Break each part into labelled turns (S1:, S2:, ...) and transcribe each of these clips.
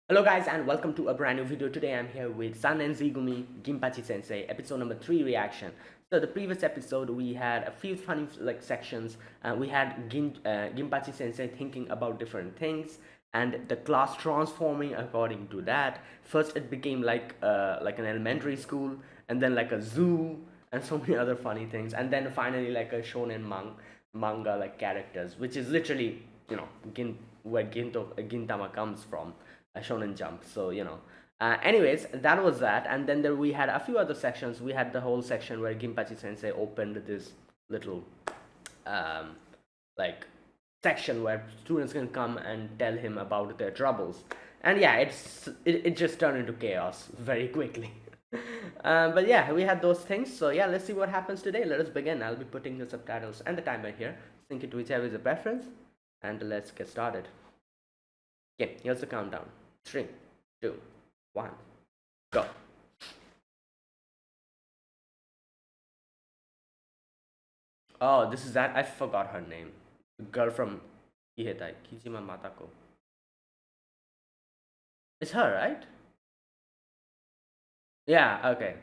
S1: Hello guys and welcome to a brand new video. Today I'm here with 3-nen Z-gumi Ginpachi Sensei, episode number 3 reaction. So the previous episode we had a few funny sections. We had Ginpachi Sensei thinking about different things and the class transforming according to that. First it became like an elementary school, and then like a zoo and so many other funny things, and then finally like a shonen manga like characters, which is literally where Gintama comes from, a shonen jump. So anyways, that was that. And then there we had a few other sections. We had the whole section where Ginpachi Sensei opened this little um, like section where students can come and tell him about their troubles. And yeah, it just turned into chaos very quickly. But yeah, we had those things. So yeah, let's see what happens today. Let us begin. I'll be putting the subtitles and the timer here. Sync it to whichever is a preference, and let's get started. Okay, here's the countdown. 3, 2, 1, go. Oh, this is that. I forgot her name. The girl from Ihetai, Kijima Matako. It's her, right? Yeah, okay.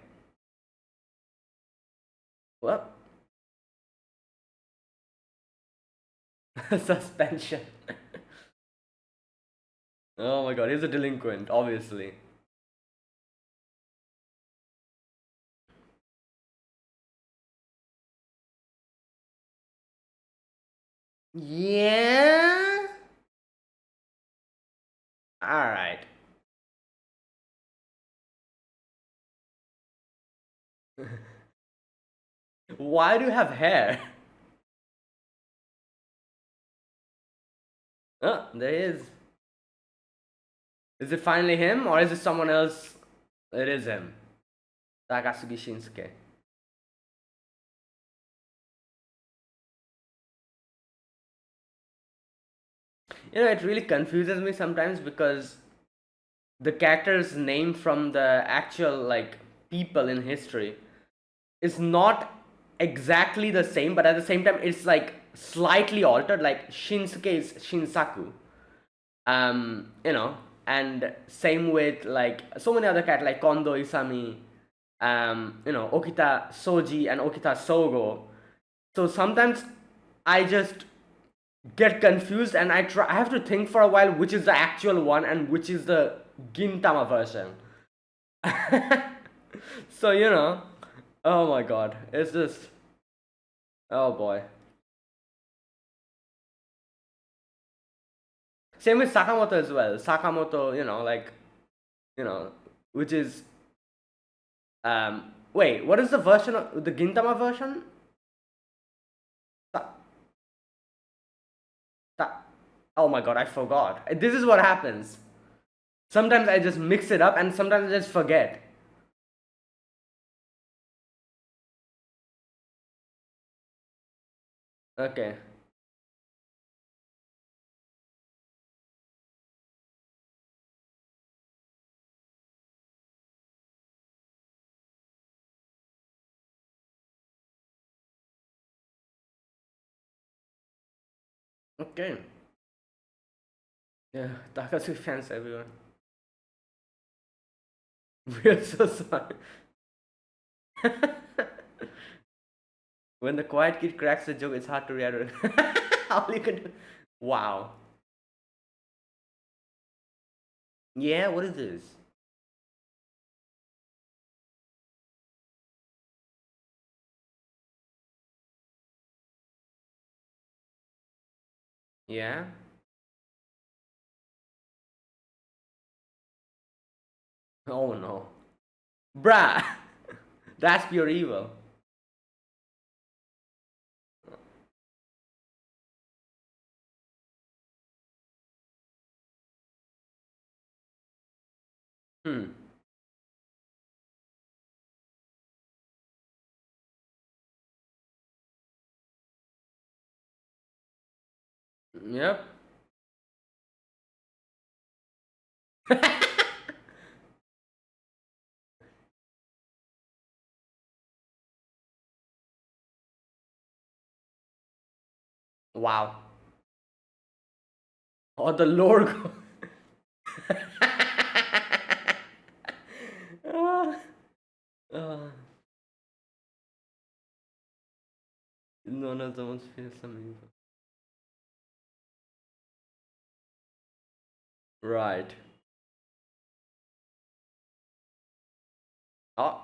S1: Well, suspension. Oh my god, he's a delinquent, obviously. Yeah? Alright. Why do you have hair? Oh, there he is. Is it finally him or is it someone else? It is him. Takasugi Shinsuke. It really confuses me sometimes because the character's name from the actual like people in history is not exactly the same, but at the same time it's like slightly altered. Like Shinsuke is Shinsaku. You know, and same with like so many other characters like Kondo Isami, Okita Soji and Okita Sogo. So sometimes I just get confused and I have to think for a while which is the actual one and which is the Gintama version. So oh my god, it's just, oh boy. Same with Sakamoto as well. Sakamoto, you know, which is wait, what is the version of the Gintama version? Sa- oh my god, I forgot. This is what happens. Sometimes I just mix it up and sometimes I just forget. Okay. Okay. Yeah, Takasu fans everyone. We are so sorry. When the quiet kid cracks the joke, it's hard to react. How you can do? Wow. Yeah, what is this? Yeah? Oh no. Bruh! That's pure evil. Hmm. Yep. Wow. Or the lore. Uh, None of them feels something. Right. Oh,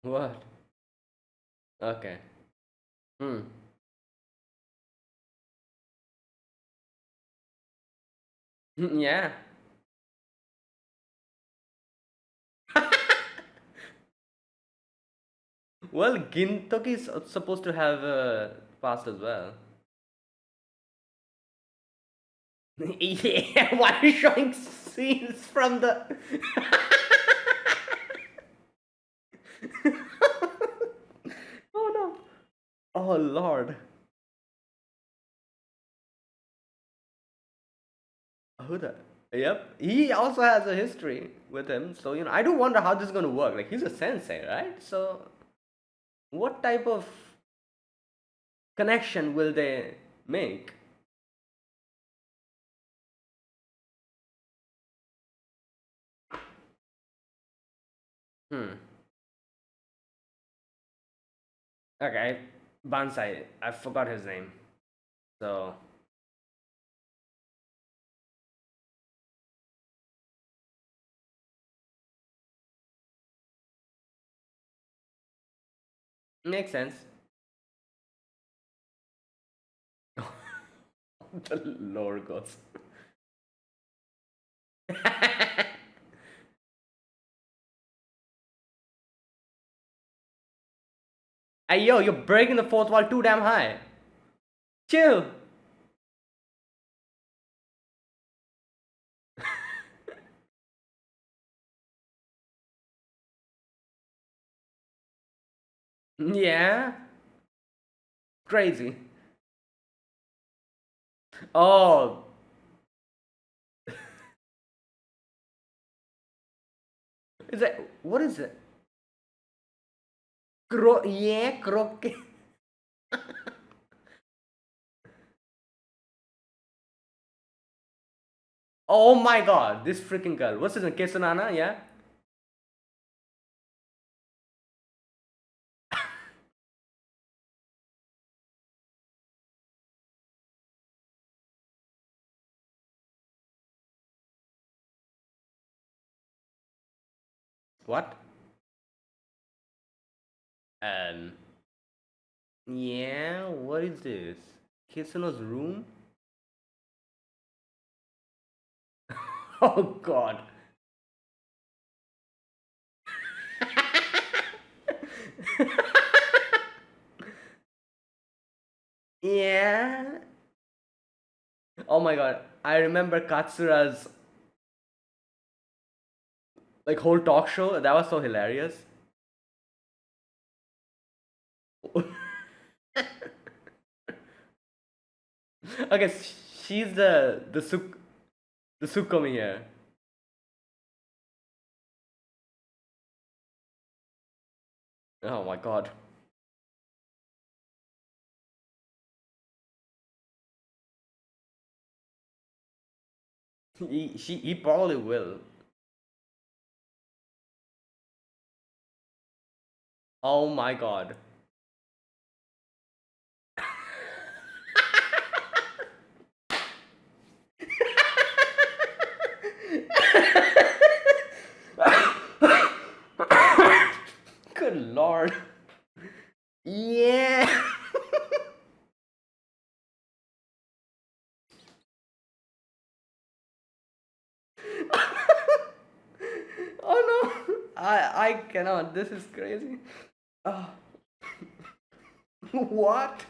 S1: what? Okay. Hmm. Yeah. Well, Gintoki is supposed to have past as well. Yeah, why are you showing scenes from the. Oh no. Oh lord. Who the? Yep. He also has a history with him, so I do wonder how this is gonna work. Like he's a sensei, right? So what type of connection will they make? Hmm. Okay. Bansai. I forgot his name. So makes sense. The lower goes. Hey yo, you're breaking the fourth wall too damn high. Chill. Yeah. Crazy. Oh, is that what is it? Yeah, croque. Oh my god, this freaking girl. What's his name? Kesunana, yeah? What? Um, yeah, what is this? Kisuno's room? Oh god. Yeah. Oh my god. I remember Katsura's like whole talk show. That was so hilarious. Okay, she's the Sukkomi here. Oh my god. He probably will. Oh my god. Good lord. Yeah. Oh no. I cannot. This is crazy. Oh. What?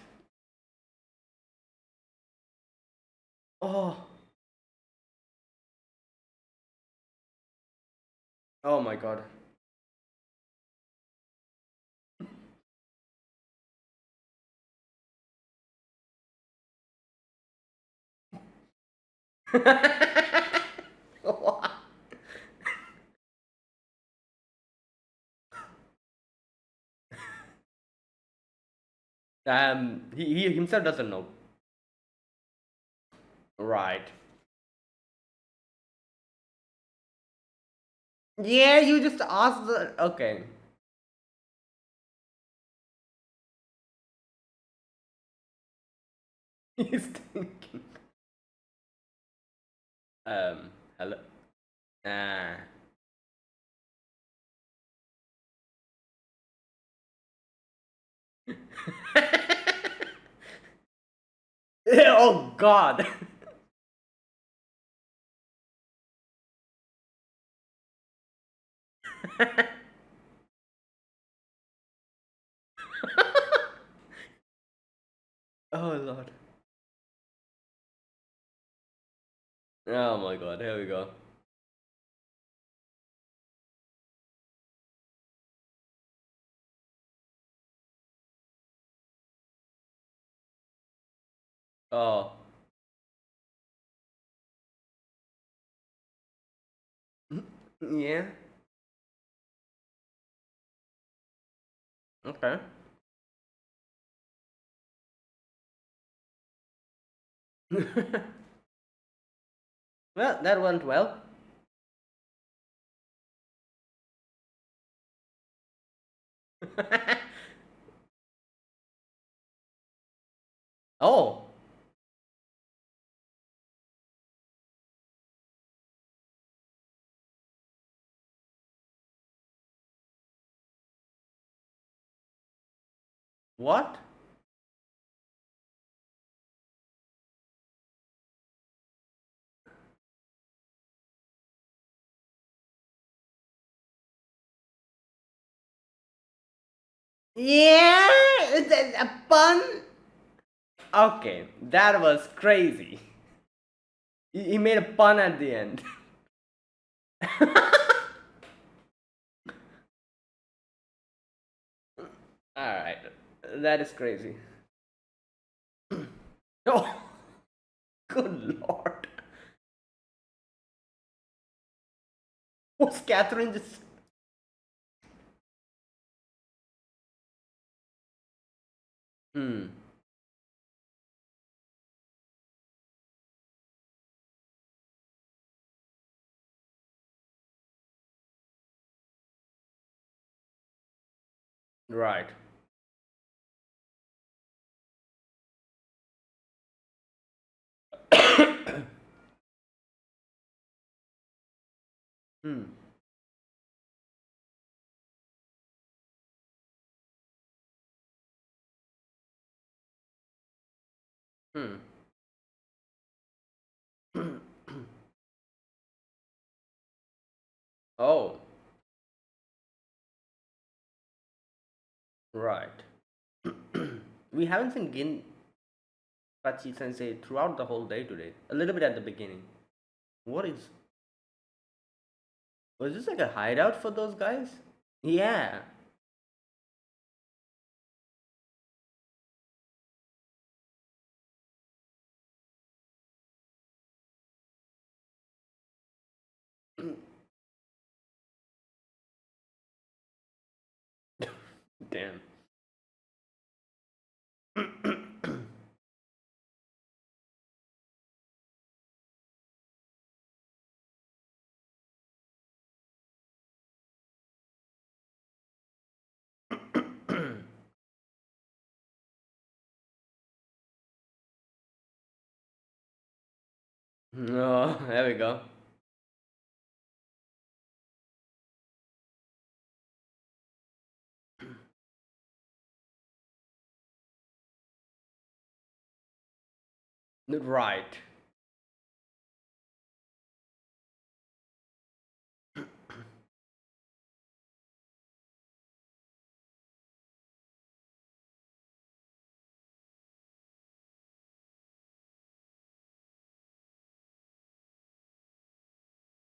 S1: Oh. Oh my god. What? He himself doesn't know. Right. Yeah, you just asked the. Okay. He's thinking. Hello. Ah. Oh God. Oh Lord. Oh my God. Here we go. Oh. Yeah. Okay. Well, that went well. Oh. What? Yeah. It's a pun. Okay, that was crazy. He made a pun at the end. Alright, that is crazy. Oh, good lord. Was Catherine just. Hmm, right. Hmm, hmm. Oh, right. We haven't seen Ginpachi Sensei throughout the whole day today. A little bit at the beginning. What is. Was this like a hideout for those guys? Yeah. Damn. Oh, there we go. Right.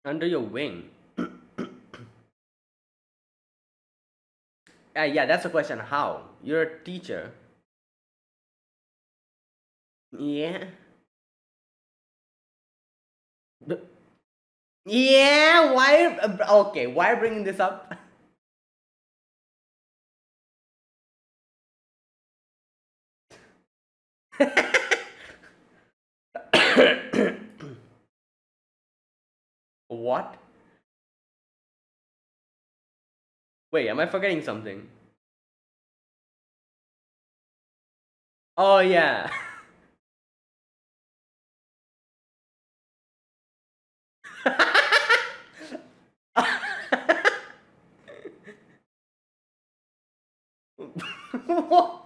S1: Under your wing. Yeah, that's the question. How? You're a teacher. Yeah. B- Yeah, why? Okay, why bringing this up? What? Wait, am I forgetting something? Oh yeah. What?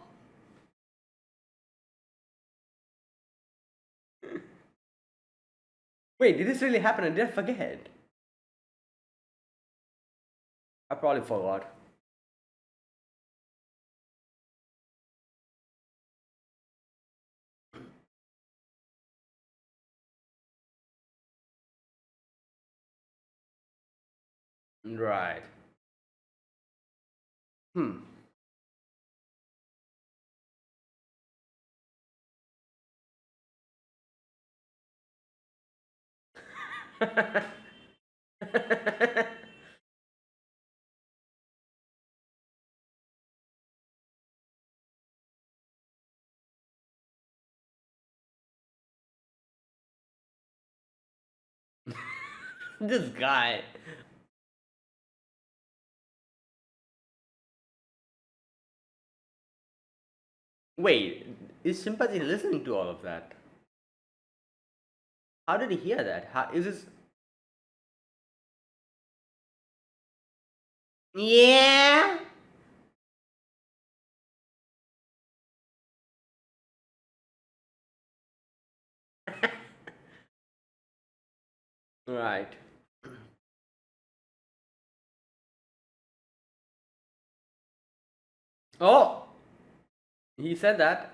S1: Wait, did this really happen and did I forget? I probably forgot. Right. Hmm. This guy. Wait, is Shimpachi listening to all of that? How did he hear that? How is this? Yeah. Right. Oh, he said that.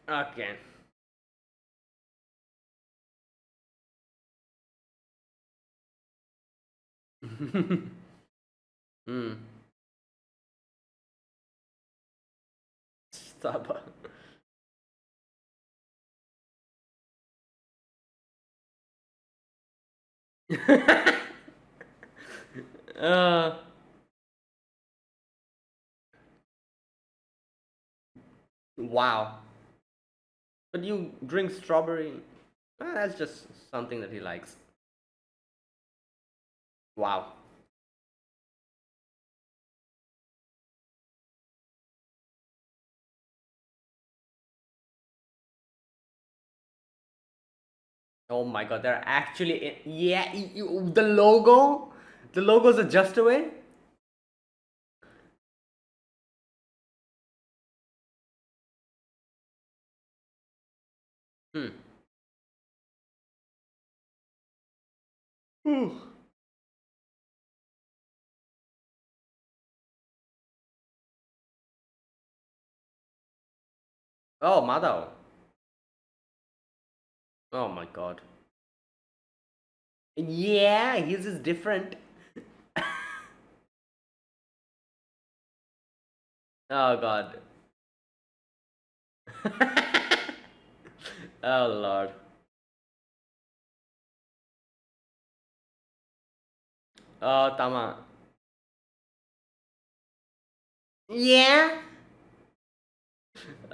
S1: Okay. Hmm. Stop. uh, wow. But you drink strawberry? That's just something that he likes. Wow. Oh my god, they're actually yeah, the logo? The logo's a just away? Hmm. Whew. Oh, Madao. Oh my god. Yeah, his is different. Oh god. Oh lord. Oh, Tama. Yeah.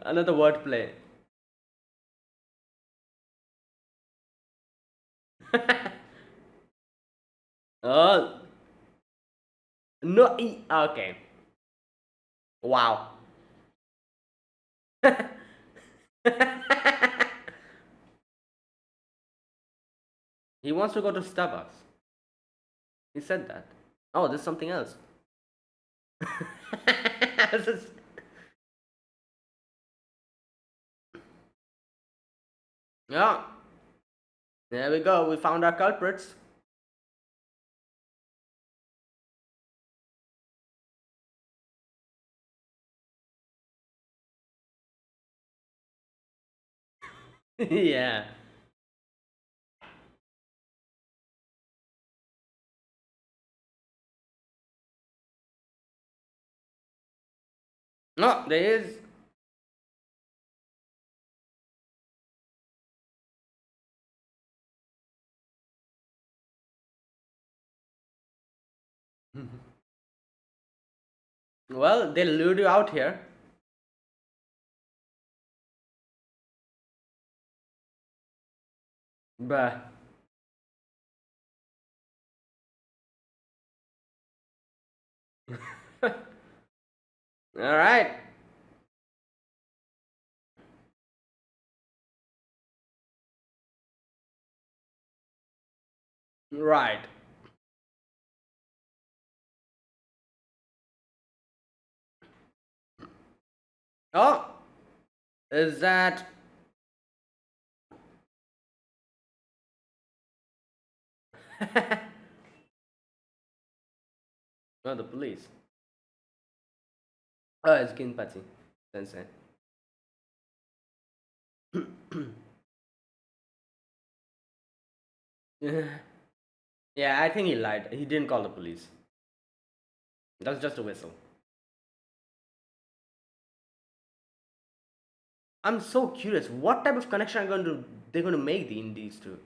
S1: Another wordplay. Oh no. Okay. Wow. He wants to go to Starbucks. He said that. Oh, there's something else. This is- yeah. There we go. We found our culprits. Yeah. No, there is. Well, they lured you out here. Bruh. All right. Right. Oh, is that? Oh, the police. Oh, it's Ginpachi Sensei. Yeah, I think he lied. He didn't call the police. That's just a whistle. I'm so curious. What type of connection are going to they're going to make in these two?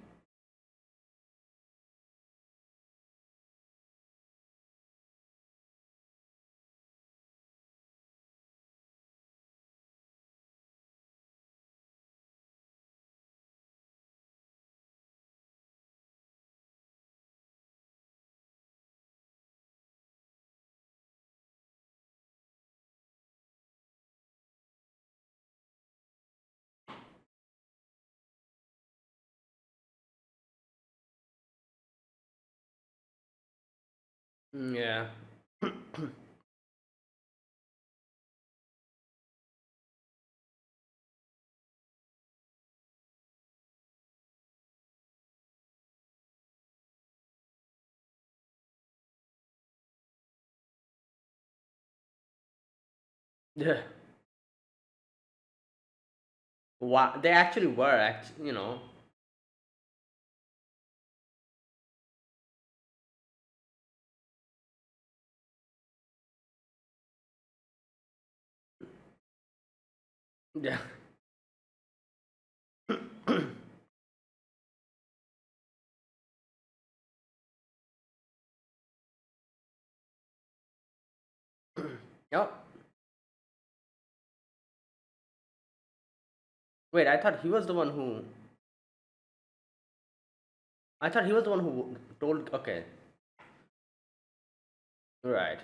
S1: Yeah. Yeah. Wow, they actually were. Yeah. Oh, wait. I thought he was the one who. I thought he was the one who told. Okay. Right.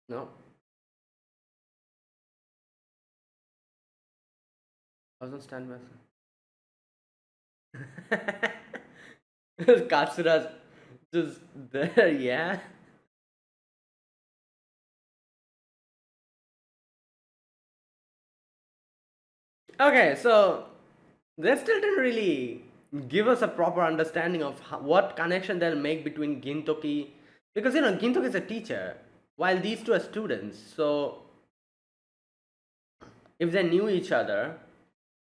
S1: No. I was on standby. Katsura's just there. Yeah. Okay. So they still didn't really give us a proper understanding of what connection they'll make between Gintoki, because Gintoki is a teacher while these two are students. So if they knew each other,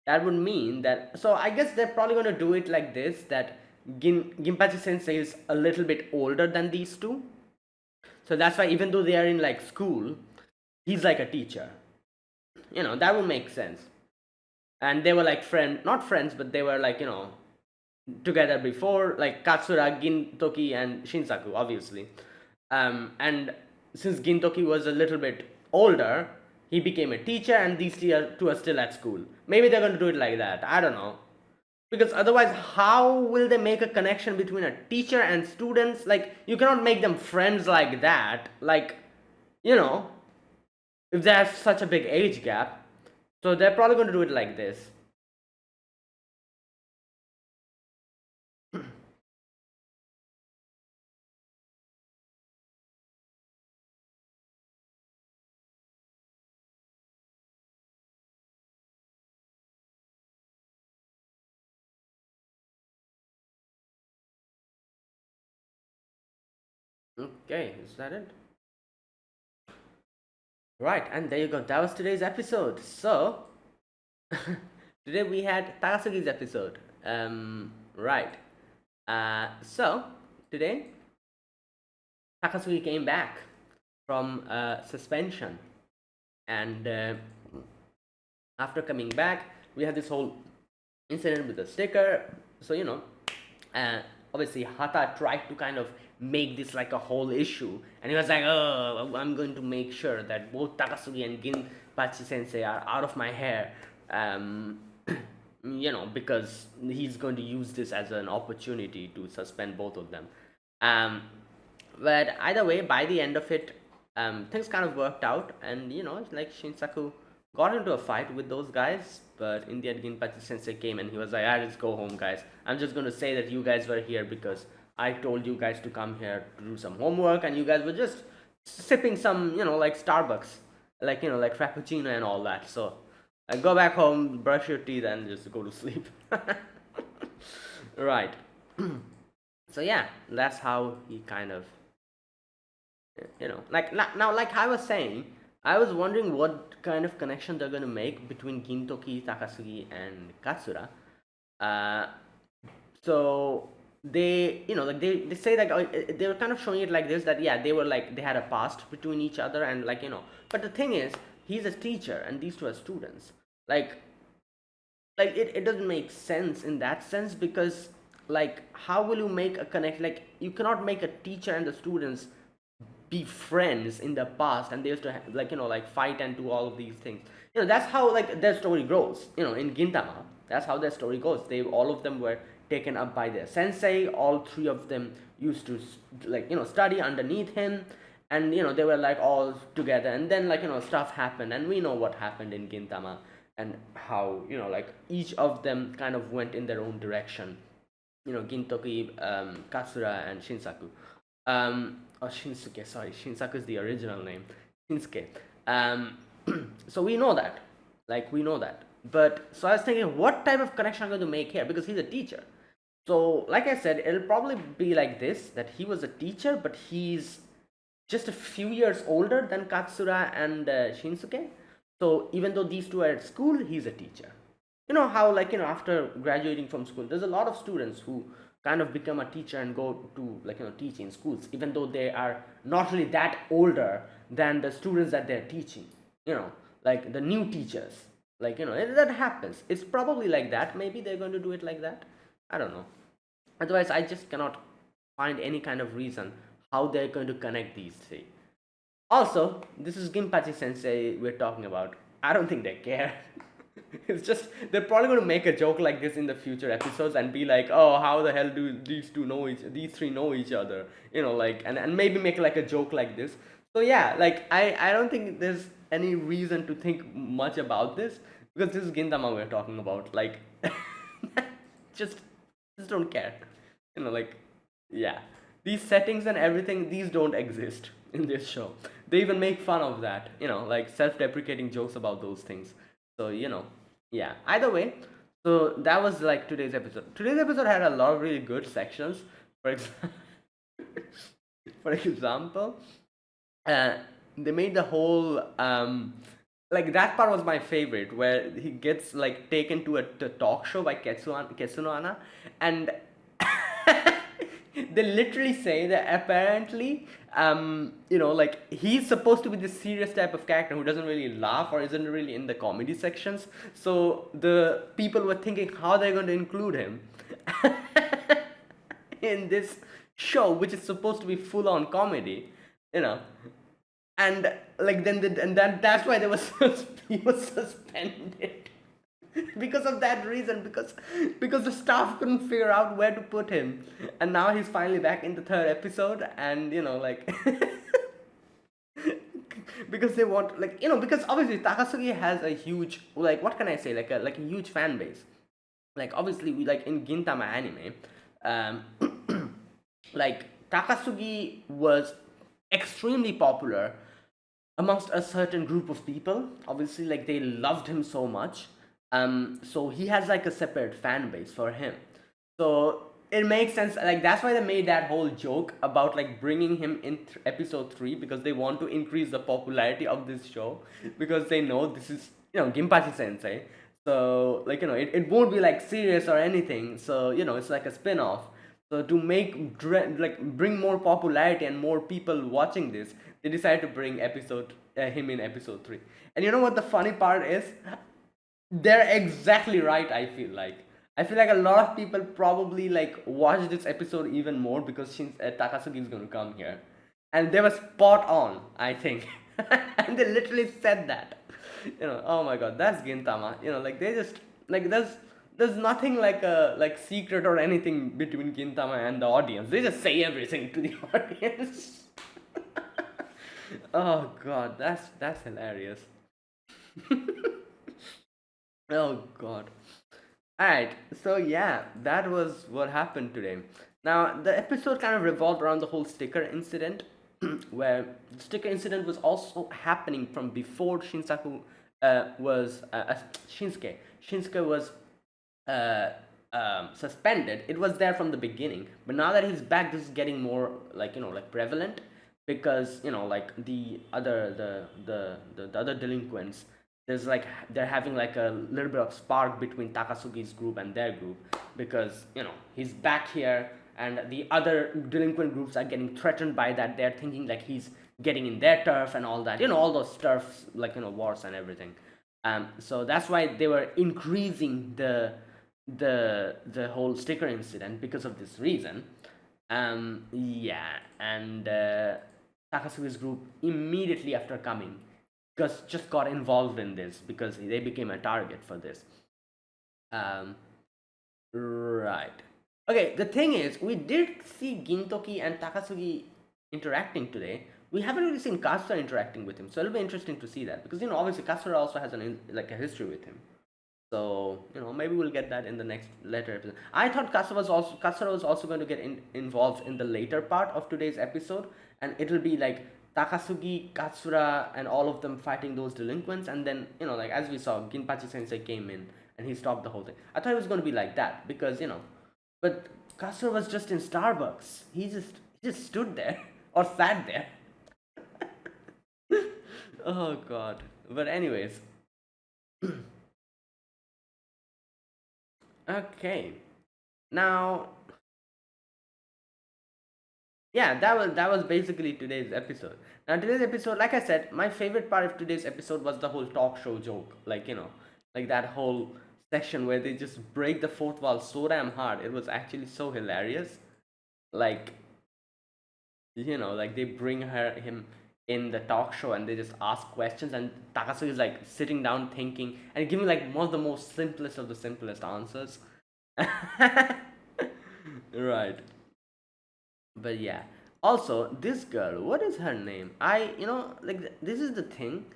S1: that would mean that. So I guess they're probably going to do it like this: that Ginpachi Sensei is a little bit older than these two, so that's why even though they are in like school, he's like a teacher. That would make sense. And they were like not friends, but they were like together before, like Katsura, Gintoki, and Shinsaku, obviously. And since Gintoki was a little bit older, he became a teacher, and these two are still at school. Maybe they're going to do it like that. I don't know. Because otherwise, how will they make a connection between a teacher and students? Like, you cannot make them friends like that. Like, you know, if there's such a big age gap. So they're probably going to do it like this. Okay, is that it? Right, and there you go. That was today's episode. So, today we had Takasugi's episode. Right. So today Takasugi came back from suspension, and after coming back, we had this whole incident with the sticker. So uh, obviously Hata tried to kind of make this like a whole issue, and he was like, "Oh, I'm going to make sure that both Takasugi and Ginpachi Sensei are out of my hair." Um, because he's going to use this as an opportunity to suspend both of them. Um, but either way, by the end of it, things kind of worked out, and like Shinsaku got into a fight with those guys, but in the end, Ginpachi Sensei came and he was like, "I just go home, guys. I'm just going to say that you guys were here because I told you guys to come here to do some homework, and you guys were just sipping some, like Starbucks, like Frappuccino and all that. So go back home, brush your teeth, and just go to sleep." Right. So yeah, that's how he kind of, like now, like I was saying, I was wondering what kind of connection they're gonna make between Gintoki, Takasugi, and Katsura. Uh, so like they say that they were kind of showing it like this, that yeah, they were like they had a past between each other, and but the thing is, he's a teacher and these two are students. Like it doesn't make sense in that sense, because like how will you make a connect, like you cannot make a teacher and the students be friends in the past, and they used to like fight and do all of these things. That's how like their story grows. In Gintama, that's how their story goes. They all of them were taken up by their sensei. All three of them used to study underneath him, and they were like all together, and then stuff happened, and we know what happened in Gintama, and how like each of them kind of went in their own direction. Gintoki, Katsura, and Shinsaku. Or Shinsuke, sorry, Shinsaku is the original name. Shinsuke. So we know that. Like, we know that. But, so I was thinking, what type of connection I'm going to make here? Because he's a teacher. So, like I said, it'll probably be like this, that he was a teacher, but he's just a few years older than Katsura and Shinsuke. So, even though these two are at school, he's a teacher. How after graduating from school, there's a lot of students who kind of become a teacher and go to teach in schools, even though they are not really that older than the students that they're teaching. Like the new teachers, that happens. It's probably like that. Maybe they're going to do it like that. I don't know. Otherwise, I just cannot find any kind of reason how they're going to connect these three. Also, this is Ginpachi Sensei we're talking about. I don't think they care. It's just they're probably going to make a joke like this in the future episodes and be like, "Oh, how the hell do these three know each other?" And maybe make like a joke like this. So yeah, like I don't think there's any reason to think much about this, because this is Gintama we're talking about. Like, just just don't care. Like, yeah, these settings and everything, these don't exist in this show. They even make fun of that. Like self-deprecating jokes about those things. So yeah. Either way, so that was like today's episode. Today's episode had a lot of really good sections. For example, for example, uh, they made the whole like that part was my favorite, where he gets like taken to a talk show by Ketsuno Anna, and they literally say that apparently like he's supposed to be this serious type of character who doesn't really laugh or isn't really in the comedy sections, so the people were thinking how they're going to include him in this show, which is supposed to be full on comedy, you know and like that's why he was suspended. Because of that reason, because the staff couldn't figure out where to put him, and now he's finally back in the third episode, and like because they want, because obviously Takasugi has a huge, like, what can I say, like a huge fan base. Like, obviously, we, like, in Gintama anime, like, Takasugi was extremely popular amongst a certain group of people. Obviously, like, they loved him so much. So he has like a separate fan base for him. So it makes sense. Like, that's why they made that whole joke about like bringing him in episode 3, because they want to increase the popularity of this show, because they know this is Ginpachi Sensei. So like it won't be like serious or anything. So it's like a spin-off. So to make like bring more popularity and more people watching this, they decided to bring him in episode 3. And you know what the funny part is? They're exactly right. I feel like a lot of people probably like watch this episode even more because Takasugi is going to come here, and they were spot on, I think. And they literally said that. Oh my god, that's Gintama. Like they just like there's nothing like a like secret or anything between Gintama and the audience. They just say everything to the audience. Oh god, that's hilarious. Oh god. Alright, so yeah, that was what happened today. Now, the episode kind of revolved around the whole sticker incident, where the sticker incident was also happening from before Shinsuke. Shinsuke was uh, suspended. It was there from the beginning, but now that he's back, this is getting more like prevalent because like the other delinquents, there's like they're having like a little bit of spark between Takasugi's group and their group because he's back here and the other delinquent groups are getting threatened by that. They're thinking like he's getting in their turf and all that, all those turfs like wars and everything. So that's why they were increasing the whole sticker incident because of this reason. Yeah, and Takasugi's group immediately after coming just got involved in this because they became a target for this. Um, right. Okay, the thing is, we did see Gintoki and Takasugi interacting today. We haven't really seen Kasura interacting with him, so it'll be interesting to see that because obviously Kasura also has like a history with him. So maybe we'll get that in the next later episode. I thought Kasura was also going to get involved in the later part of today's episode, and it'll be like Takasugi, Katsura, and all of them fighting those delinquents, and then like as we saw, Ginpachi Sensei came in and he stopped the whole thing. I thought it was going to be like that because but Katsura was just in Starbucks. He just stood there or sat there. Oh god. But anyways. Okay. Now, yeah, that was basically today's episode. Now, today's episode, like I said, my favorite part of today's episode was the whole talk show joke. Like like that whole section where they just break the fourth wall so damn hard. It was actually so hilarious. Like like they bring him in the talk show and they just ask questions and Takasu is like sitting down thinking and giving like one of the most simplest of the simplest answers. Right. But yeah. Also, this girl, what is her name? This is the thing.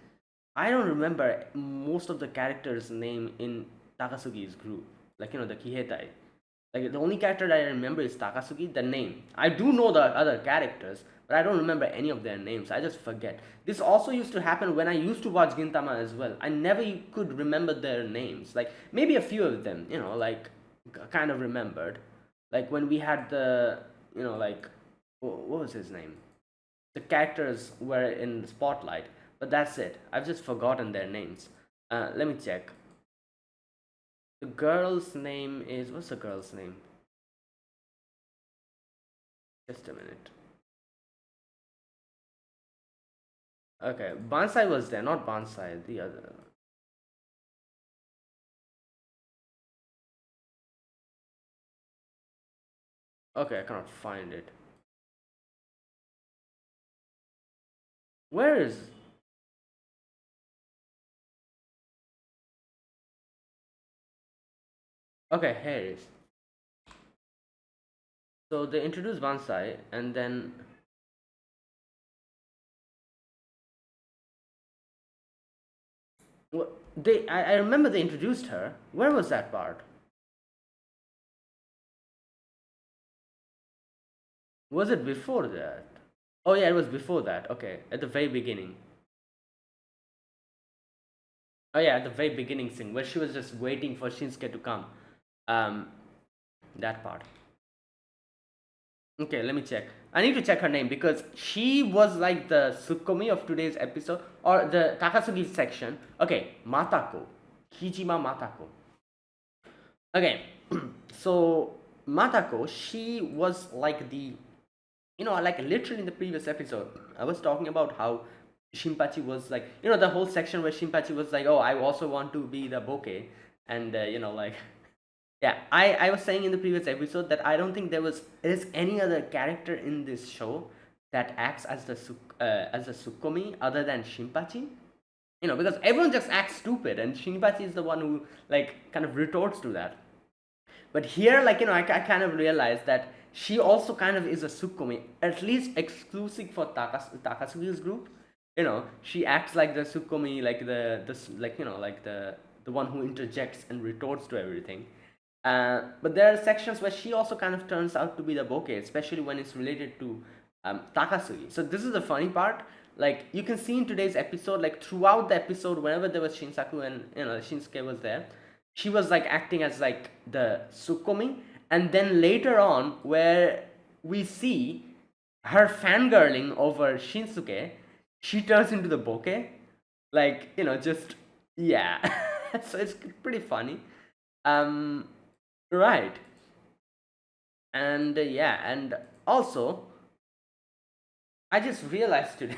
S1: I don't remember most of the characters' name in Takasugi's group. Like, the Kihetai. Like, the only character that I remember is Takasugi, the name. I do know the other characters, but I don't remember any of their names. I just forget. This also used to happen when I used to watch Gintama as well. I never could remember their names. Like, maybe a few of them, like, kind of remembered. Like, when we had the, like, what was his name? The characters were in the spotlight, but that's it. I've just forgotten their names. Let me check. The girl's name is, what's the girl's name? Just a minute. Okay, Bansai was there, not Bansai, the other. Okay, I cannot find it. Where is? Okay, here it is. So they introduced Bansai and then I remember they introduced her. Where was that part? Was it before that? Oh yeah, it was before that. Okay, at the very beginning. Oh yeah, at the very beginning scene where she was just waiting for Shinsuke to come. Um, that part. Okay, let me check. I need to check her name because she was like the Tsukkomi of today's episode or the Takasugi section. Okay, Matako. Kijima Matako. Okay, so Matako, she was like the, like literally in the previous episode, I was talking about how Shinpachi was like, the whole section where Shinpachi was like, oh, I also want to be the bokeh. And, like, yeah, I was saying in the previous episode that I don't think there's any other character in this show that acts as the Sukkomi other than Shinpachi. Because everyone just acts stupid, and Shinpachi is the one who like kind of retorts to that. But here, like, I kind of realized that she also kind of is a Sukkomi, at least exclusive for Takasugi's group. She acts like the Sukkomi, like like the one who interjects and retorts to everything. But there are sections where she also kind of turns out to be the bokeh, especially when it's related to Takasugi. So this is the funny part. Like, you can see in today's episode, like throughout the episode, whenever there was Shinsaku and Shinsuke was there, she was like acting as like the Sukkomi, and then later on, where we see her fangirling over Shinsuke, she turns into the bokeh, like, just, yeah. So it's pretty funny. um right. And yeah, and also I just realized today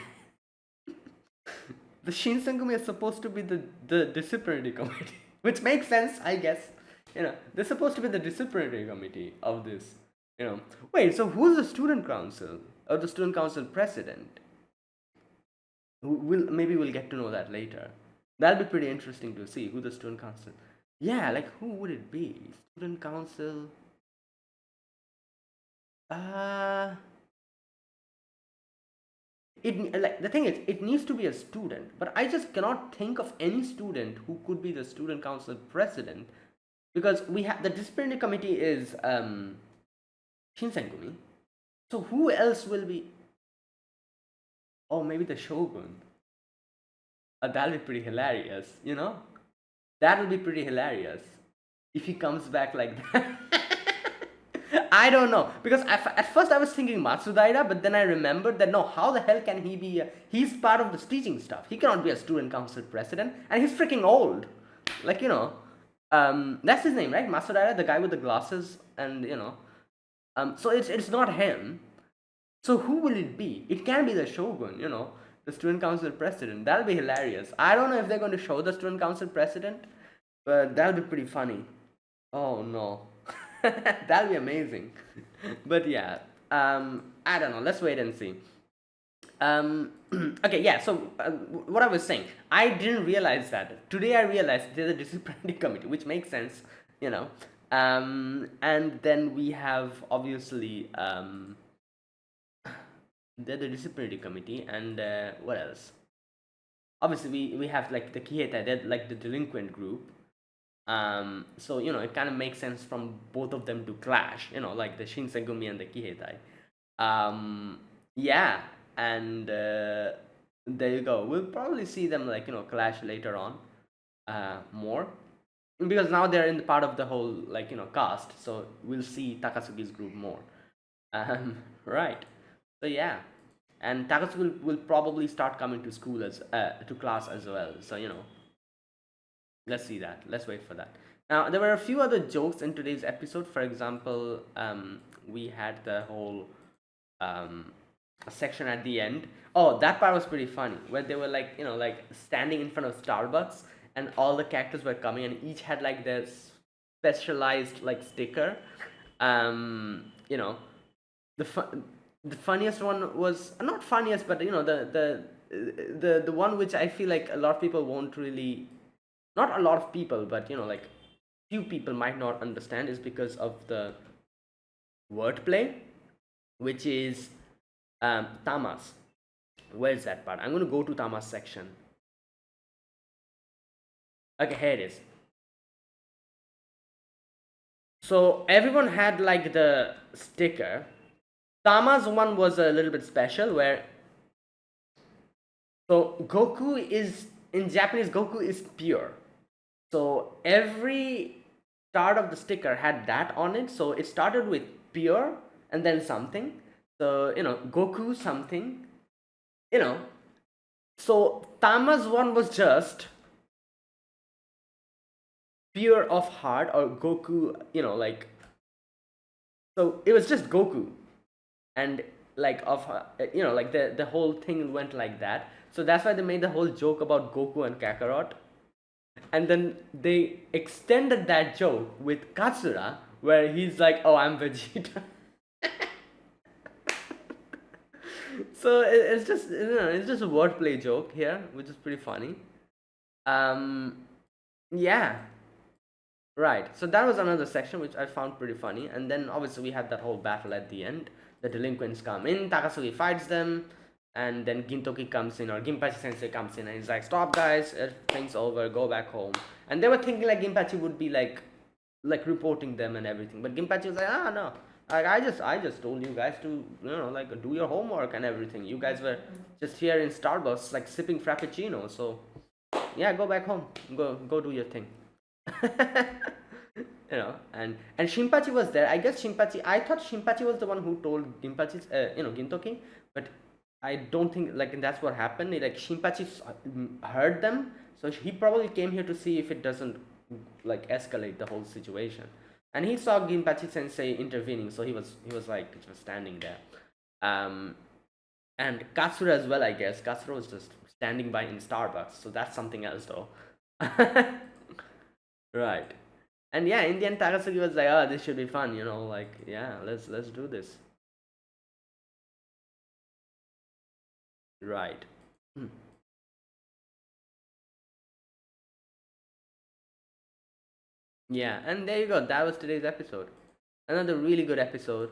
S1: the Shinsengumi is supposed to be the disciplinary committee, which makes sense, I guess. They're supposed to be the disciplinary committee of this. Wait, so who's the student council or the student council president? Maybe we'll get to know that later. That'll be pretty interesting to see who the student council. Yeah, like who would it be? Student council. Uh it like the thing is, it needs to be a student, but I just cannot think of any student who could be the student council president, because we have the disciplinary committee is Shinsengumi. So who else will be? Oh, maybe the shogun. That'll be pretty hilarious, that'll be pretty hilarious if he comes back like that. I don't know, because at first I was thinking Matsudaira, but then I remembered that no, how the hell can he be? He's part of the teaching staff. He cannot be a student council president, and he's freaking old. Like, that's his name, right? Matsudaira, the guy with the glasses, and so it's not him. So who will it be? It can be the shogun, the student council president. That'll be hilarious. I don't know if they're going to show the student council president, but that'll be pretty funny. Oh no. That'll be amazing. But yeah, I don't know. Let's wait and see. Okay, yeah. So what I was saying, I didn't realize that today. I realized there's a disciplinary committee, which makes sense, you know. And then we have obviously the disciplinary committee, and what else? Obviously, we have like the Kieta, they're like the delinquent group. So it kind of makes sense from both of them to clash, like the Shinsengumi and the Kihetai. Yeah, and there you go. We'll probably see them like clash later on, more, because now they're in the part of the whole like cast. So we'll see Takasugi's group more. Right. So yeah, and Takasugi will probably start coming to school as to class as well. So let's see that. Let's wait for that. Now, there were a few other jokes in today's episode. For example, we had the whole section at the end. Oh, that part was pretty funny, where they were like, like standing in front of Starbucks, and all the characters were coming, and each had like their specialized like sticker. You know, the funniest one was not funniest, but the one which I feel like a lot of people won't really, not a lot of people, but like few people might not understand, is because of the wordplay, which is Tamas. Where's that part? I'm going to go to Tamas section. Okay, here it is. So everyone had like the sticker. Tama's one was a little bit special, where so Goku is, in Japanese, Goku is pure. So every start of the sticker had that on it. So it started with pure and then something. So Goku something. So Tama's one was just pure of heart, or Goku, like, so it was just Goku, and like like the whole thing went like that. So that's why they made the whole joke about Goku and Kakarot, and then they extended that joke with Katsura, where he's like, "Oh, I'm Vegeta." So it's just it's just a wordplay joke here, which is pretty funny. Um, yeah, right. So that was another section which I found pretty funny, and then obviously we had that whole battle at the end. The delinquents come in, Takasugi fights them, and then Gintoki comes in, or Ginpachi Sensei comes in, and he's like, "Stop, guys! Everything's over. Go back home." And they were thinking like Ginpachi would be like reporting them and everything, but Ginpachi was like, "Ah, no. Like I just told you guys to like do your homework and everything. You guys were just here in Starbucks like sipping frappuccino. So yeah, go back home. Go do your thing." And Shinpachi was there. I guess Shinpachi. I thought Shinpachi was the one who told Ginpachi, Gintoki, but I don't think like that's what happened. Like Shinpachi heard them, so he probably came here to see if it doesn't like escalate the whole situation. And he saw Ginpachi Sensei intervening, so he was like just standing there. Um, and Katsura as well, I guess. Katsura was just standing by in Starbucks, so that's something else though. Right. And yeah, in the end, Takasugi was like, "Oh, this should be fun, like yeah, let's do this." Right. Hmm. Yeah, and there you go. That was today's episode. Another really good episode.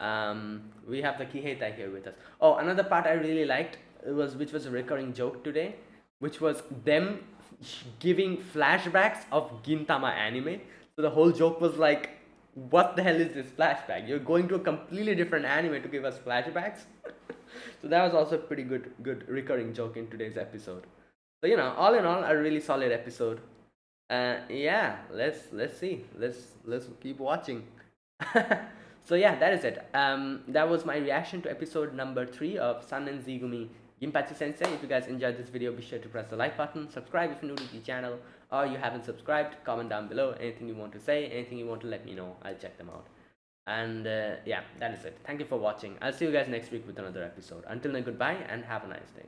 S1: We have the Kiheta here with us. Oh, another part I really liked was which was a recurring joke today, which was them giving flashbacks of Gintama anime. So the whole joke was like, "What the hell is this flashback? You're going to a completely different anime to give us flashbacks." So that was also a pretty good recurring joke in today's episode. So all in all, a really solid episode. Yeah, let's see. Let's keep watching. So yeah, that is it. That was my reaction to episode number 3 of 3-nen Z-gumi Ginpachi Sensei. If you guys enjoyed this video, be sure to press the like button, subscribe if you're new to the channel, or you haven't subscribed. Comment down below anything you want to say, anything you want to let me know. I'll check them out. And yeah, that is it. Thank you for watching. I'll see you guys next week with another episode. Until then, goodbye and have a nice day.